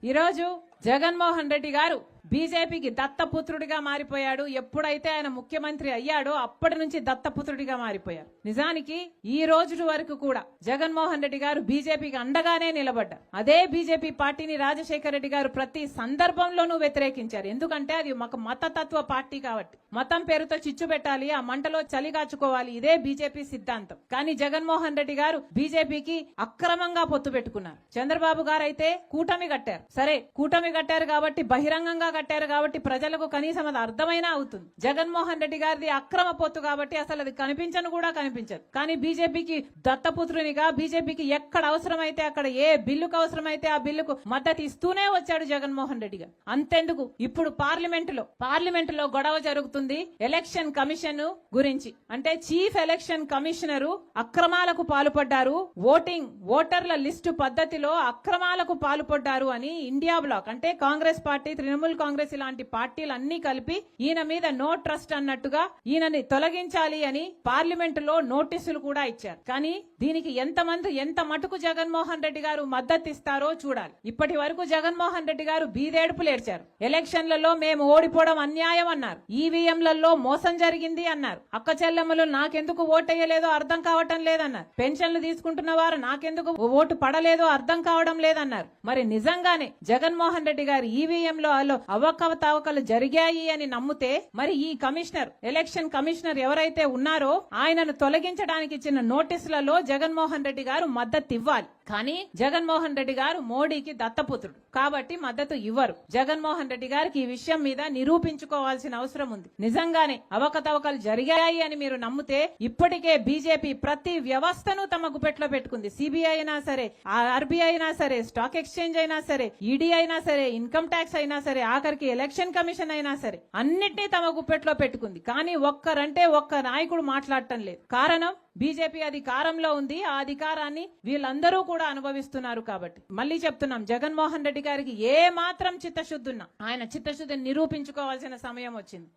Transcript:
ఈరోజు జగన్మోహన్ రెడ్డి గారు బీజేపీకి దత్తపుత్రుడిగా మారిపోయాడు. ఎప్పుడైతే ఆయన ముఖ్యమంత్రి అయ్యాడో అప్పటి నుంచి దత్తపుత్రుడిగా మారిపోయారు. నిజానికి ఈ రోజు వరకు కూడా జగన్మోహన్ రెడ్డి గారు బీజేపీకి అండగానే నిలబడ్డారు. అదే బీజేపీ పార్టీని రాజశేఖర రెడ్డి గారు ప్రతి సందర్భంలోనూ వ్యతిరేకించారు. ఎందుకంటే అది ఒక మతతత్వ పార్టీ కాబట్టి మతం పేరుతో చిచ్చు పెట్టాలి, ఆ మంటలో చలి కాచుకోవాలి, ఇదే బీజేపీ సిద్ధాంతం. కానీ జగన్మోహన్ రెడ్డి గారు బీజేపీకి అక్రమంగా పొత్తు పెట్టుకున్నారు. చంద్రబాబు గారు అయితే కూటమి కట్టారు. సరే కూటమి కట్టారు కాబట్టి బహిరంగంగా కట్టారు కాబట్టి ప్రజలకు కనీసం అది అర్థమైనా అవుతుంది. జగన్మోహన్ రెడ్డి గారిది అక్రమ పొత్తు కాబట్టి అసలు అది కనిపించను కూడా కనిపించదు. కానీ బీజేపీకి దత్తపుత్రునిగా బీజేపీకి ఎక్కడ అవసరమైతే అక్కడ ఏ బిల్లుకు అవసరమైతే ఆ బిల్లుకు మద్దతు ఇస్తూనే వచ్చాడు జగన్మోహన్ రెడ్డి గారు. అంతెందుకు ఇప్పుడు పార్లమెంటులో గొడవ జరుగుతుంది ఎలక్షన్ కమిషన్ గురించి. అంటే చీఫ్ ఎలక్షన్ కమిషనరు అక్రమాలకు పాల్పడ్డారు, ఓటర్ల లిస్టు పద్ధతిలో అక్రమాలకు పాల్పడ్డారు అని ఇండియా బ్లాక్ అంటే కాంగ్రెస్ పార్టీ, తృణమూల్ కాంగ్రెస్ ఇలాంటి పార్టీలు అన్ని కలిపి ఈయన మీద నో ట్రస్ట్ అన్నట్టుగా ఈయనని తొలగించాలి అని పార్లమెంటులో నోటీసులు కూడా ఇచ్చారు. కానీ దీనికి ఎంత మటుకు జగన్మోహన్ రెడ్డి గారు మద్దతు ఇస్తారో చూడాలి. ఇప్పటి వరకు జగన్మోహన్ రెడ్డి గారు బీదేడుపులు ఏడ్చారు. ఎలక్షన్లలో మేము ఓడిపోవడం అన్యాయం అన్నారు, ఈవీఎంలలో మోసం జరిగింది అన్నారు, అక్క చెల్లెమ్మలు నాకెందుకు ఓటేయలేదో అర్థం కావటం లేదన్నారు, పెన్షన్లు తీసుకుంటున్న వారు నాకెందుకు ఓటు పడలేదో అర్థం కావడం లేదన్నారు. మరి నిజంగానే జగన్మోహన్ రెడ్డి గారు ఈవీఎంలో అవకతవకలు జరిగాయి అని నమ్మితే మరి ఈ ఎలక్షన్ కమిషనర్ ఎవరైతే ఉన్నారో ఆయనను తొలగించడానికి ఇచ్చిన నోటీసులలో జగన్మోహన్ రెడ్డి గారు మద్దతు ఇవ్వాలి. కానీ జగన్మోహన్ రెడ్డి గారు మోడీకి దత్తపుత్రుడు కాబట్టి మద్దతు ఇవ్వరు. జగన్మోహన్ రెడ్డి గారికి ఈ విషయం మీద నిరూపించుకోవాల్సిన అవసరం ఉంది. నిజంగానే అవకతవకలు జరిగాయి అని మీరు నమ్మితే ఇప్పటికే బీజేపీ ప్రతి వ్యవస్థను తమ గుప్పెట్లో పెట్టుకుంది. సిబిఐ అయినా సరే, ఆర్బీఐ అయినా సరే, స్టాక్ ఎక్స్చేంజ్ అయినా సరే, ఈడీ అయినా సరే, ఇన్కమ్ ట్యాక్స్ అయినా సరే, ఆఖరికి ఎలక్షన్ కమిషన్ అయినా సరే అన్నిటినీ తమ గుప్పెట్లో పెట్టుకుంది. కానీ ఒక్క నాయకుడు మాట్లాడటం లేదు. కారణం బీజేపీ అధికారంలో ఉంది, ఆ అధికారాన్ని వీళ్ళందరూ కూడా అనుభవిస్తున్నారు. కాబట్టి మళ్ళీ చెప్తున్నాం, జగన్మోహన్ రెడ్డి గారికి ఏ మాత్రం చిత్తశుద్ధి ఉన్నా ఆయన చిత్తశుద్ధిని నిరూపించుకోవాల్సిన సమయం వచ్చింది.